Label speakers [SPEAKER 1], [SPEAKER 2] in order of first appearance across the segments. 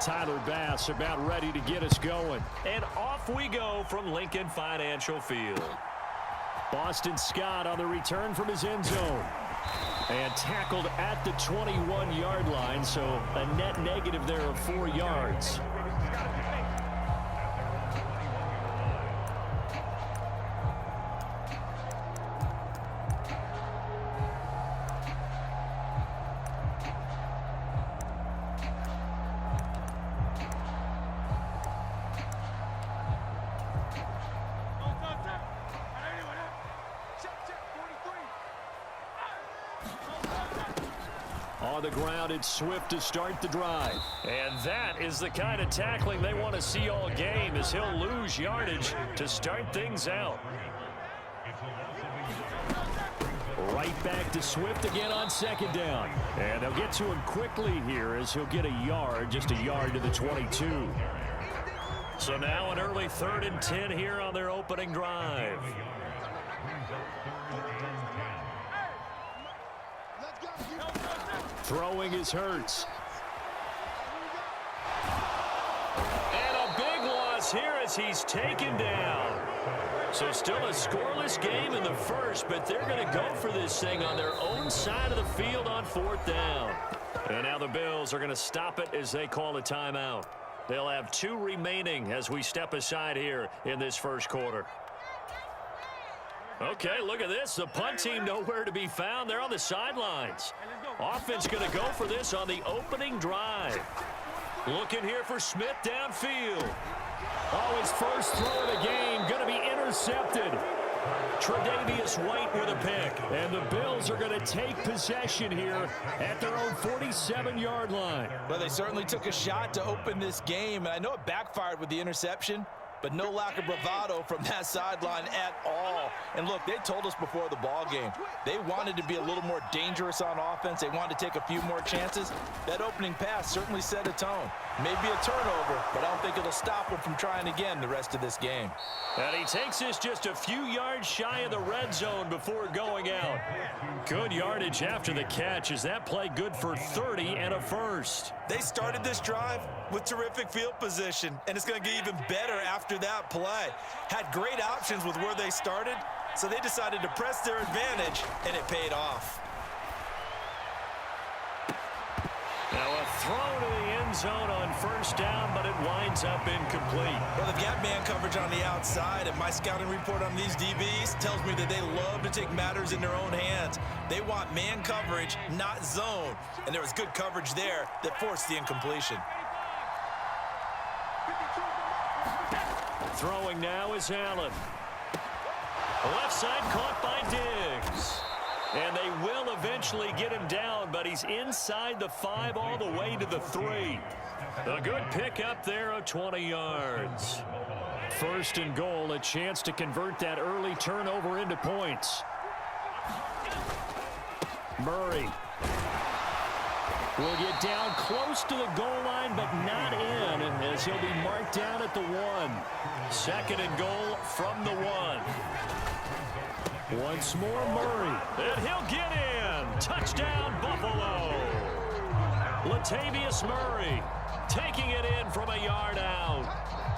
[SPEAKER 1] Tyler Bass about ready to get us going.
[SPEAKER 2] And off we go from Lincoln Financial Field.
[SPEAKER 1] Boston Scott on the return from his end zone. And tackled at the 21-yard line, so a net negative there of 4 yards. On the ground, it's Swift to start the drive.
[SPEAKER 2] And that is the kind of tackling they want to see all game, as he'll lose yardage to start things out.
[SPEAKER 1] Right back to Swift again on second down. And they'll get to him quickly here as he'll get a yard, just a yard to the 22.
[SPEAKER 2] So now an early 3rd and 10 here on their opening drive.
[SPEAKER 1] Throwing is Hurts.
[SPEAKER 2] And a big loss here as he's taken down. So still a scoreless game in the first, but they're going to go for this thing on their own side of the field on 4th down. And now the Bills are going to stop it as they call a timeout. They'll have 2 remaining as we step aside here in this first quarter. Okay, look at this. The punt team nowhere to be found. They're on the sidelines. Offense going to go for this on the opening drive. Looking here for Smith downfield.
[SPEAKER 1] Oh, his first throw of the game going to be intercepted. Tre'Davious White with a pick. And the Bills are going to take possession here at their own 47-yard line.
[SPEAKER 3] Well, they certainly took a shot to open this game, and I know it backfired with the interception, but no lack of bravado from that sideline at all. And look, they told us before the ball game, they wanted to be a little more dangerous on offense. They wanted to take a few more chances. That opening pass certainly set a tone. Maybe a turnover, but I don't think it'll stop them from trying again the rest of this game.
[SPEAKER 2] And he takes this just a few yards shy of the red zone before going out. Good yardage after the catch. Is that play good for 30 and a first?
[SPEAKER 4] They started this drive with terrific field position, and it's going to get even better after that play. Had great options with where they started, so they decided to press their advantage, and it paid off.
[SPEAKER 2] Now a throw to the end zone on first down, but it winds up incomplete.
[SPEAKER 4] Well, they've got man coverage on the outside, and my scouting report on these DBs tells me that they love to take matters in their own hands. They want man coverage, not zone, and there was good coverage there that forced the incompletion.
[SPEAKER 2] Throwing now is Allen. Left side caught by Diggs. And they will eventually get him down, but he's inside the 5 all the way to the 3. A good pickup there of 20 yards.
[SPEAKER 1] 1st and goal, a chance to convert that early turnover into points. Murray will get down close to the goal line, but not in, as he'll be marked down at the 1.
[SPEAKER 2] 2nd and goal from the 1.
[SPEAKER 1] Once more, Murray.
[SPEAKER 2] And he'll get in. Touchdown, Buffalo. Latavius Murray taking it in from a yard out.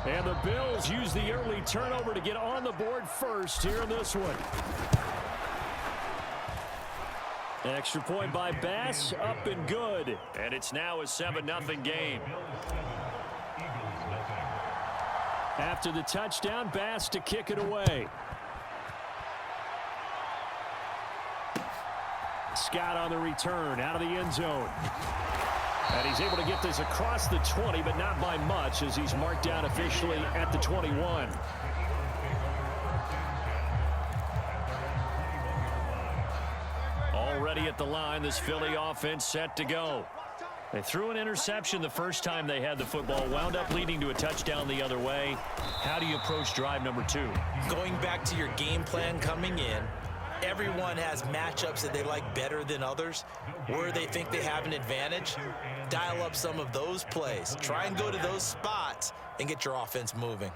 [SPEAKER 1] And the Bills use the early turnover to get on the board first here in this one. Extra point by Bass, up and good.
[SPEAKER 2] And it's now a 7-0 game.
[SPEAKER 1] After the touchdown, Bass to kick it away. Scott on the return, out of the end zone. And he's able to get this across the 20, but not by much, as he's marked down officially at the 21.
[SPEAKER 2] Already at the line, this Philly offense set to go. They threw an interception the first time they had the football, wound up leading to a touchdown the other way. How do you approach drive number 2?
[SPEAKER 4] Going back to your game plan coming in, everyone has matchups that they like better than others, where they think they have an advantage. Dial up some of those plays. Try and go to those spots and get your offense moving.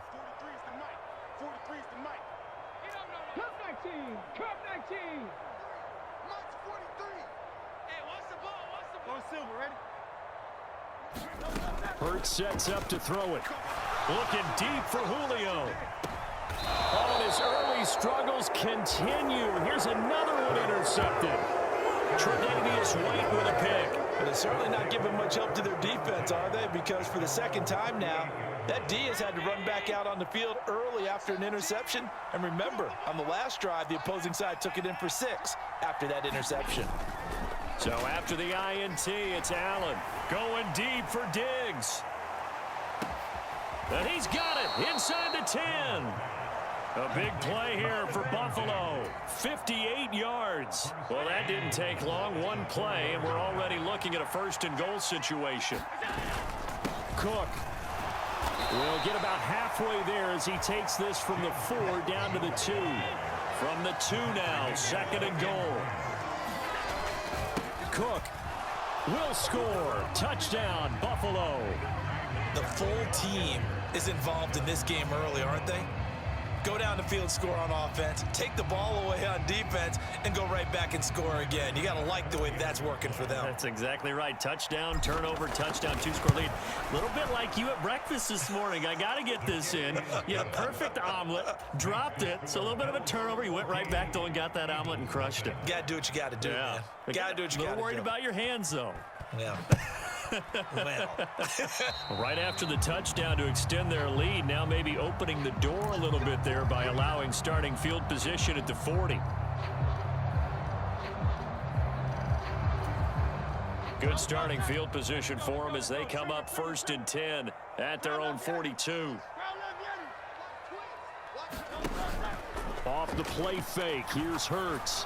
[SPEAKER 1] Hurts sets up to throw it. Looking deep for Julio. Oh, and his early struggles continue. Here's another one intercepted. Tre'Davious White with a pick.
[SPEAKER 3] But they're certainly not giving much help to their defense, are they? Because for the second time now, that D has had to run back out on the field early after an interception. And remember, on the last drive, the opposing side took it in for 6 after that interception.
[SPEAKER 1] So after the INT, it's Allen going deep for Diggs. And he's got it inside the 10. A big play here for Buffalo. 58 yards. Well, that didn't take long. One play, and we're already looking at a first-and-goal situation. Cook will get about halfway there as he takes this from the 4 down to the 2. From the 2 now, second and goal. Cook will score. Touchdown, Buffalo.
[SPEAKER 4] The full team is involved in this game early, aren't they? Go down the field, score on offense, take the ball away on defense, and go right back and score again. You got to like the way that's working for them.
[SPEAKER 1] That's exactly right. Touchdown, turnover, touchdown, 2-score lead. A little bit like you at breakfast this morning. I got to get this in. You had a perfect omelet, dropped it, so a little bit of a turnover. You went right back, though, and got that omelet and crushed it.
[SPEAKER 4] You got to do what you got to do, man. You got to do what you got to do.
[SPEAKER 1] A little worried about your hands, though.
[SPEAKER 4] Yeah. Well.
[SPEAKER 1] Right after the touchdown to extend their lead, now maybe opening the door a little bit there by allowing starting field position at the 40. Good starting field position for them as they come up 1st and 10 at their own 42. Off the play fake, here's Hurts.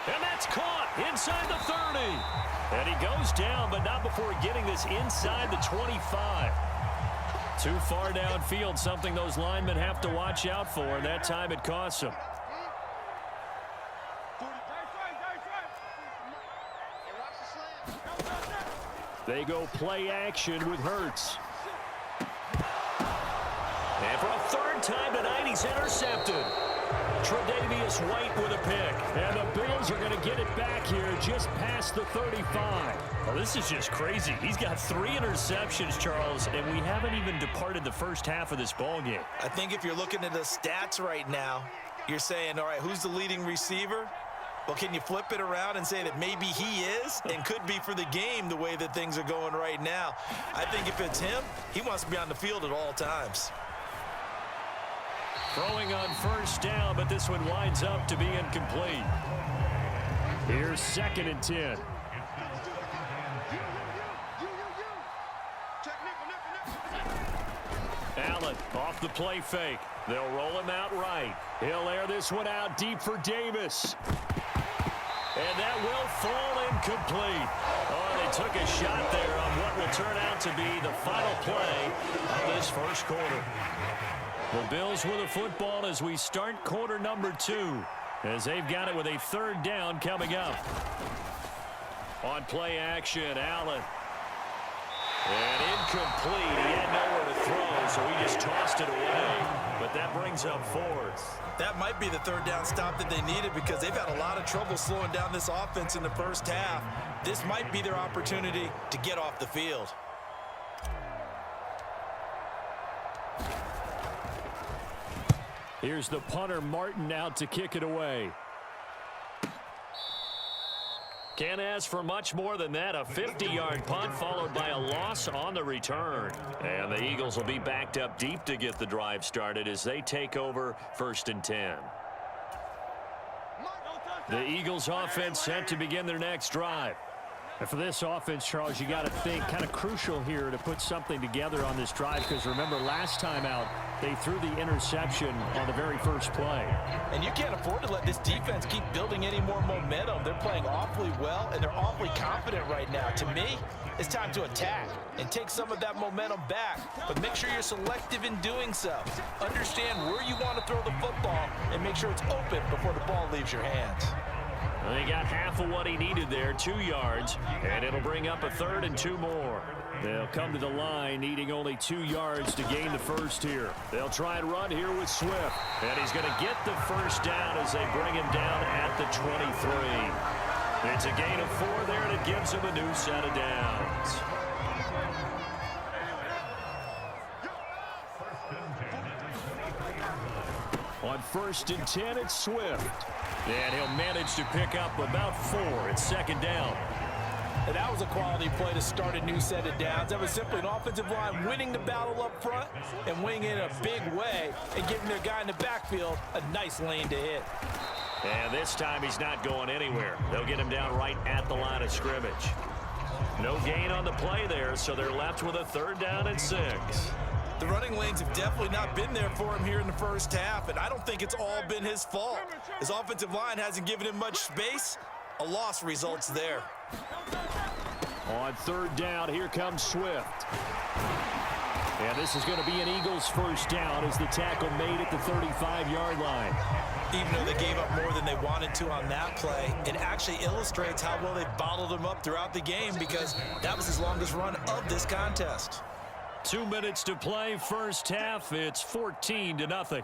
[SPEAKER 1] And that's caught inside the 30. And he goes down, but not before getting this inside the 25. Too far downfield, something those linemen have to watch out for, and that time it costs them. They go play action with Hurts. And for a 3rd time tonight, he's intercepted. Tre'Davious White with a pick. And the Bills are going to get it back here just past the 35. Well, this is just crazy. He's got 3 interceptions, Charles, and we haven't even departed the first half of this ballgame.
[SPEAKER 4] I think if you're looking at the stats right now, you're saying, all right, who's the leading receiver? Well, can you flip it around and say that maybe he is and could be for the game the way that things are going right now? I think if it's him, he wants to be on the field at all times.
[SPEAKER 1] Throwing on 1st down, but this one winds up to be incomplete. Here's 2nd and 10. Allen off the play fake. They'll roll him out right. He'll air this one out deep for Davis. And that will fall incomplete. Oh, they took a shot there on what will turn out to be the final play of this first quarter. The Bills with the football as we start quarter number 2, as they've got it with a 3rd down coming up. On play action, Allen. And incomplete. He had nowhere to throw, so he just tossed it away. But that brings up 4th.
[SPEAKER 4] That might be the 3rd down stop that they needed because they've had a lot of trouble slowing down this offense in the first half. This might be their opportunity to get off the field.
[SPEAKER 1] Here's the punter, Martin, out to kick it away. Can't ask for much more than that. A 50-yard punt followed by a loss on the return. And the Eagles will be backed up deep to get the drive started as they take over 1st and 10. The Eagles offense set to begin their next drive. And for this offense, Charles, you got to think kind of crucial here to put something together on this drive because remember last time out they threw the interception on the very first play.
[SPEAKER 3] And you can't afford to let this defense keep building any more momentum. They're playing awfully well and they're awfully confident right now. To me, it's time to attack and take some of that momentum back. But make sure you're selective in doing so. Understand where you want to throw the football and make sure it's open before the ball leaves your hands.
[SPEAKER 1] Well, he got half of what he needed there, 2 yards, and it'll bring up a 3rd and 2 more. They'll come to the line needing only 2 yards to gain the first here. They'll try and run here with Swift, and he's going to get the 1st down as they bring him down at the 23. It's a gain of 4 there, and it gives him a new set of downs. first and 10. It's Swift.
[SPEAKER 2] And he'll manage to pick up about 4 at second down.
[SPEAKER 3] And that was a quality play to start a new set of downs. That was simply an offensive line winning the battle up front and winning it in a big way and giving their guy in the backfield a nice lane to hit.
[SPEAKER 2] And this time he's not going anywhere. They'll get him down right at the line of scrimmage. No gain on the play there, so they're left with a 3rd down and 6.
[SPEAKER 3] The running lanes have definitely not been there for him here in the first half, and I don't think it's all been his fault. His offensive line hasn't given him much space. A loss results there.
[SPEAKER 1] On 3rd down, here comes Swift. And this is going to be an Eagles first down as the tackle made at the 35-yard line.
[SPEAKER 3] Even though they gave up more than they wanted to on that play, it actually illustrates how well they bottled him up throughout the game because that was his longest run of this contest.
[SPEAKER 2] 2 minutes to play, first half. It's 14-0.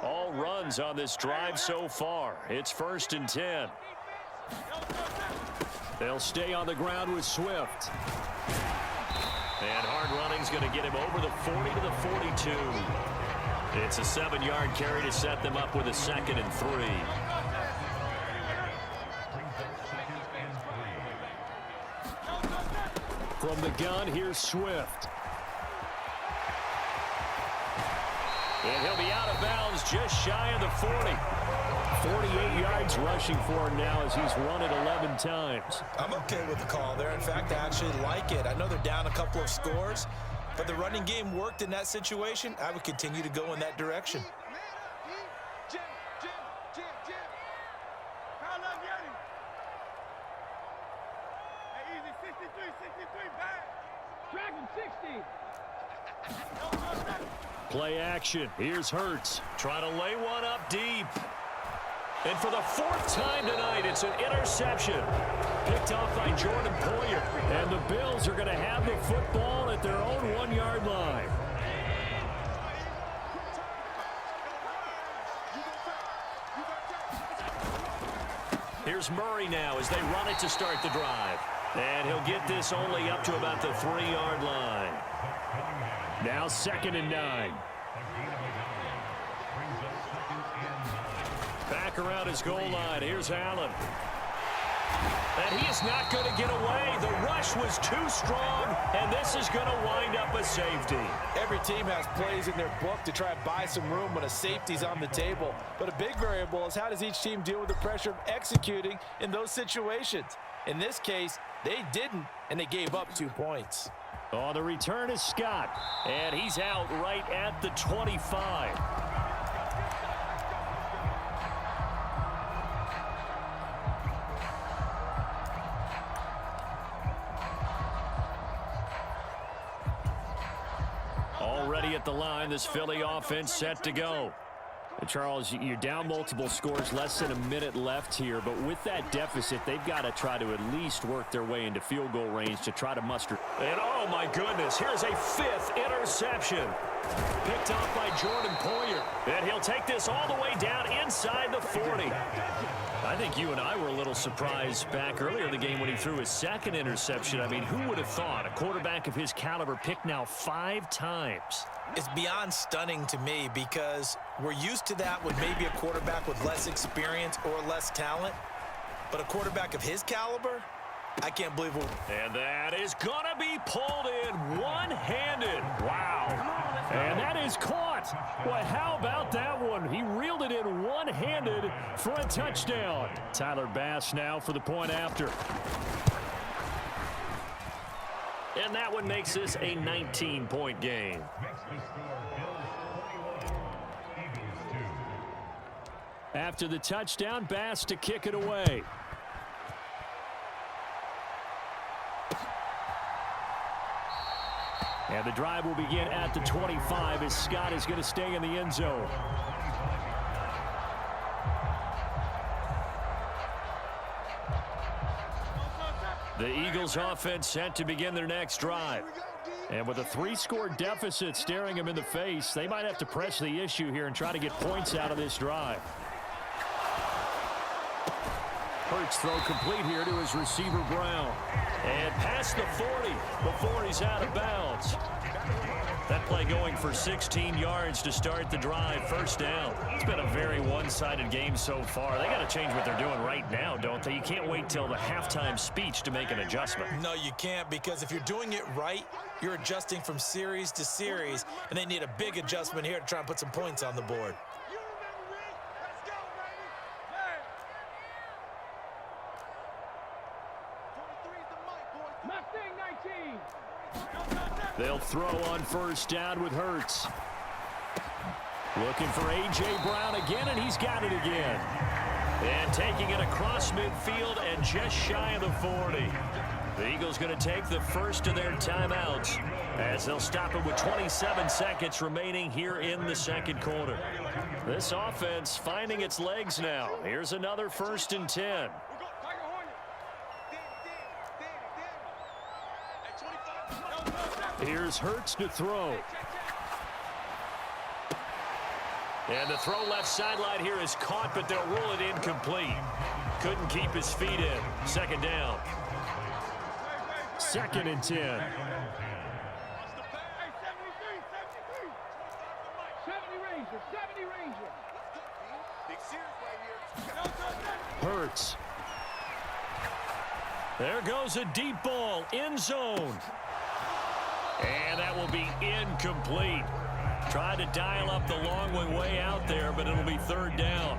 [SPEAKER 2] All runs on this drive so far. It's 1st and 10.
[SPEAKER 1] They'll stay on the ground with Swift.
[SPEAKER 2] And hard running's going to get him over the 40 to the 42. It's a 7-yard carry to set them up with a 2nd and 3.
[SPEAKER 1] From the gun, here's Swift.
[SPEAKER 2] And he'll be out of bounds just shy of the 40.
[SPEAKER 1] 48 yards rushing for him now as he's run it 11 times.
[SPEAKER 3] I'm okay with the call there. In fact, I actually like it. I know they're down a couple of scores, but the running game worked in that situation. I would continue to go in that direction.
[SPEAKER 1] Play action. Here's Hurts.
[SPEAKER 2] Trying to lay one up deep. And for the 4th time tonight, it's an interception. Picked off by Jordan Poyer.
[SPEAKER 1] And the Bills are going to have the football at their own 1-yard line.
[SPEAKER 2] Here's Murray now as they run it to start the drive. And he'll get this only up to about the 3-yard line.
[SPEAKER 1] Now 2nd and 9.
[SPEAKER 2] Back around his goal line. Here's Allen. And he is not going to get away. The rush was too strong, and this is going to wind up a safety.
[SPEAKER 3] Every team has plays in their book to try and buy some room when a safety's on the table. But a big variable is how does each team deal with the pressure of executing in those situations. In this case, they didn't, and they gave up 2 points.
[SPEAKER 1] On the return is Scott.
[SPEAKER 2] And he's out right at the 25. Already at the line, this Philly offense set to go.
[SPEAKER 1] Charles, you're down multiple scores, less than a minute left here, but with that deficit, they've got to try to at least work their way into field goal range to try to muster.
[SPEAKER 2] And oh my goodness, here's a 5th interception. Picked off by Jordan Poyer. And he'll take this all the way down inside the 40. I think you and I were a little surprised back earlier in the game when he threw his 2nd interception. I mean, who would have thought a quarterback of his caliber picked now 5 times?
[SPEAKER 4] It's beyond stunning to me because we're used to that with maybe a quarterback with less experience or less talent. But a quarterback of his caliber, I can't believe it.
[SPEAKER 2] And that is going to be pulled in one-handed. Wow.
[SPEAKER 1] And that is caught. Well, how about that one? He reeled it in one-handed for a touchdown. Tyler Bass now for the point after.
[SPEAKER 2] And that one makes this a 19-point game.
[SPEAKER 1] After the touchdown, Bass to kick it away. And the drive will begin at the 25 as Scott is going to stay in the end zone. The Eagles offense set to begin their next drive. And with a 3-score deficit staring them in the face, they might have to press the issue here and try to get points out of this drive. Hurts throw complete here to his receiver, Brown.
[SPEAKER 2] And past the 40 before he's out of bounds. That play going for 16 yards to start the drive. First down. It's been a very one-sided game so far. They got to change what they're doing right now, don't they? You can't wait till the halftime speech to make an adjustment.
[SPEAKER 4] No, you can't, because if you're doing it right, you're adjusting from series to series, and they need a big adjustment here to try and put some points on the board.
[SPEAKER 1] They'll throw on first down with Hurts. Looking for A.J. Brown again, and he's got it again.
[SPEAKER 2] And taking it across midfield and just shy of the 40. The Eagles going to take the first of their timeouts as they'll stop it with 27 seconds remaining here in the second quarter. This offense finding its legs now. Here's another 1st and 10.
[SPEAKER 1] Here's Hurts to throw.
[SPEAKER 2] And the throw left sideline here is caught, but they'll rule it incomplete. Couldn't keep his feet in. Second down.
[SPEAKER 1] 2nd and 10. Hurts.
[SPEAKER 2] There goes a deep ball, end zone. And that will be incomplete. Tried to dial up the long way out there, but it'll be 3rd down.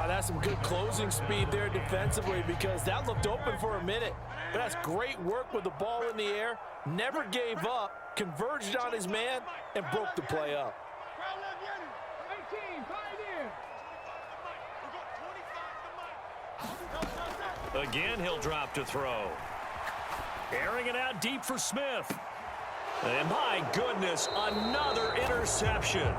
[SPEAKER 3] That's some good closing speed there defensively, because that looked open for a minute. But that's great work with the ball in the air. Never gave up, converged on his man, and broke the play up.
[SPEAKER 2] Again, he'll drop to throw. Airing it out deep for Smith. And my goodness, another interception.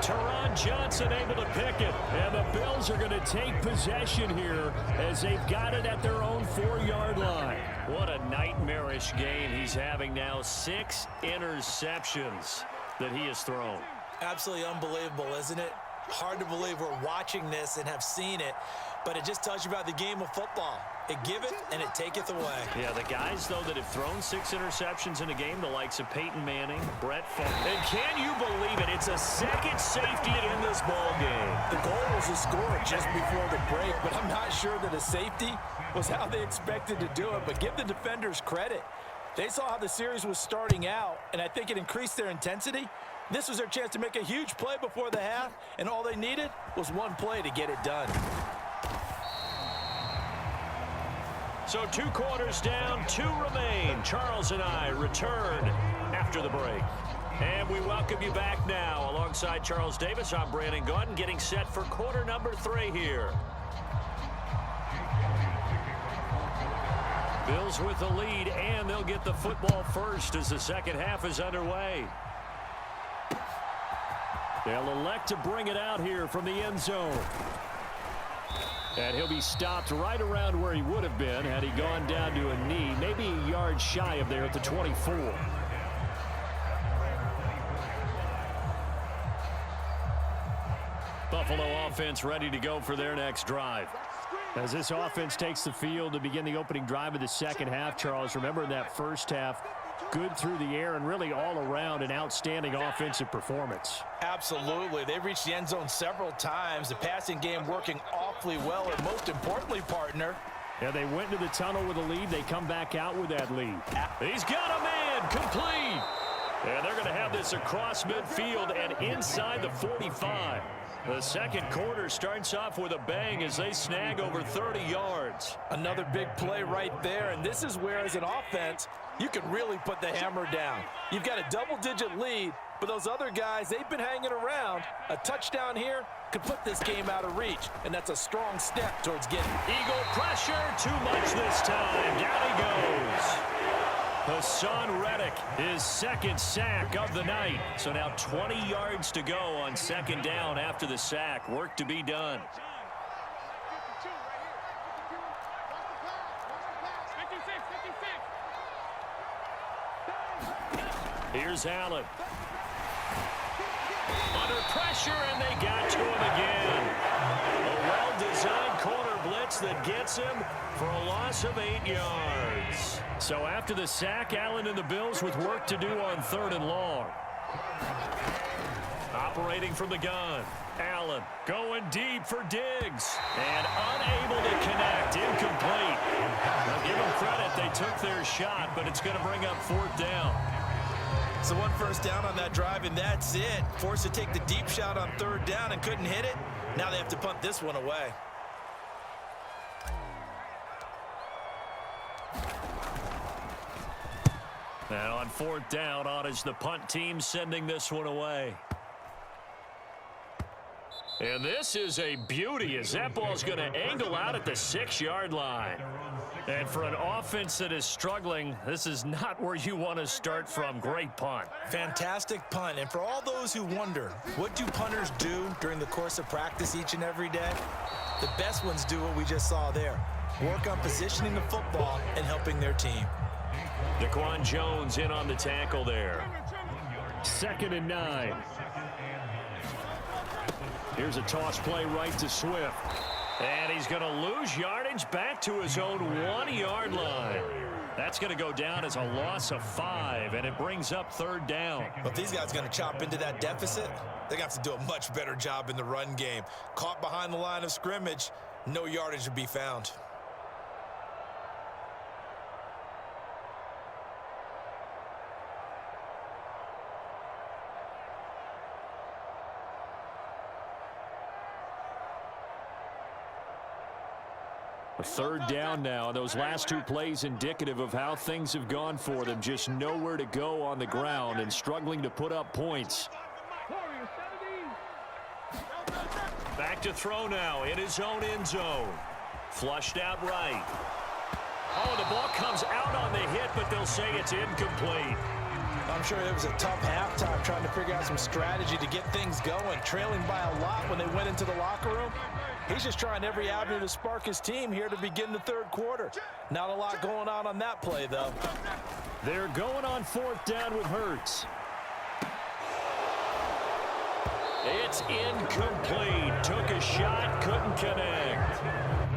[SPEAKER 1] Teron Johnson able to pick it. And the Bills are going to take possession here as they've got it at their own 4-yard line.
[SPEAKER 2] What a nightmarish game he's having now. 6 interceptions that he has thrown.
[SPEAKER 4] Absolutely unbelievable, isn't it? Hard to believe we're watching this and have seen it, but it just tells you about the game of football. It giveth and it taketh away.
[SPEAKER 2] Yeah, the guys, though, that have thrown 6 interceptions in a game, the likes of Peyton Manning, Brett Favre. And can you believe it? It's a second safety in this ball game.
[SPEAKER 3] The goal was to score just before the break, but I'm not sure that a safety was how they expected to do it. But give the defenders credit. They saw how the series was starting out, and I think it increased their intensity. This was their chance to make a huge play before the half, and all they needed was one play to get it done.
[SPEAKER 2] So 2 quarters down, 2 remain. Charles and I return after the break. And we welcome you back now. Alongside Charles Davis, I'm Brandon Gaudin, getting set for quarter number 3 here. Bills with the lead, and they'll get the football first as the second half is underway.
[SPEAKER 1] They'll elect to bring it out here from the end zone. And he'll be stopped right around where he would have been had he gone down to a knee, maybe a yard shy of there at the 24. Buffalo offense ready to go for their next drive. As this offense takes the field to begin the opening drive of the second half, Charles, remember in that first half, good through the air and really all around an outstanding offensive performance.
[SPEAKER 3] Absolutely. They've reached the end zone several times. The passing game working awfully well, and most importantly, partner.
[SPEAKER 1] Yeah, they went into the tunnel with a lead. They come back out with that lead.
[SPEAKER 2] He's got a man complete. And they're going to have this across midfield and inside the 45. The second quarter starts off with a bang as they snag over 30 yards.
[SPEAKER 3] Another big play right there, and this is where, as an offense, you can really put the hammer down. You've got a double-digit lead, but those other guys, they've been hanging around. A touchdown here could put this game out of reach, and that's a strong step towards getting it.
[SPEAKER 2] Eagle pressure, too much this time. Down he goes. Hassan Reddick, his second sack of the night. So now 20 yards to go on second down after the sack. Work to be done. Here's Allen. Under pressure, and they got to him again. A well-designed corner blitz that gets him for a loss of 8 yards.
[SPEAKER 1] So after the sack, Allen and the Bills with work to do on 3rd and long. Operating from the gun. Allen going deep for Diggs. And unable to connect. Incomplete. Now give them credit. They took their shot, but it's going to bring up 4th down.
[SPEAKER 3] So 1 first down on that drive, and that's it. Forced to take the deep shot on 3rd down and couldn't hit it. Now they have to punt this one away.
[SPEAKER 1] And on 4th down, on is the punt team sending this one away. And this is a beauty as that ball's going to angle out at the 6-yard line. And for an offense that is struggling, this is not where you want to start from. Great punt.
[SPEAKER 4] Fantastic punt. And for all those who wonder, what do punters do during the course of practice each and every day? The best ones do what we just saw there. Work on positioning the football and helping their team.
[SPEAKER 1] Daquan Jones in on the tackle there. 2nd and 9. Here's a toss play right to Swift. And he's going to lose yardage back to his own 1-yard line. That's going to go down as a loss of 5, and it brings up 3rd down.
[SPEAKER 4] But these guys are going to chop into that deficit. They're going to have to do a much better job in the run game. Caught behind the line of scrimmage, no yardage to be found.
[SPEAKER 1] A 3rd down now. Those last 2 plays indicative of how things have gone for them. Just nowhere to go on the ground and struggling to put up points.
[SPEAKER 2] Back to throw now in his own end zone. Flushed out right. Oh, the ball comes out on the hit, but they'll say it's incomplete.
[SPEAKER 3] I'm sure it was a tough halftime trying to figure out some strategy to get things going. Trailing by a lot when they went into the locker room. He's just trying every avenue to spark his team here to begin the 3rd quarter. Not a lot going on that play, though.
[SPEAKER 1] They're going on 4th down with Hurts.
[SPEAKER 2] It's incomplete. Took a shot, couldn't connect.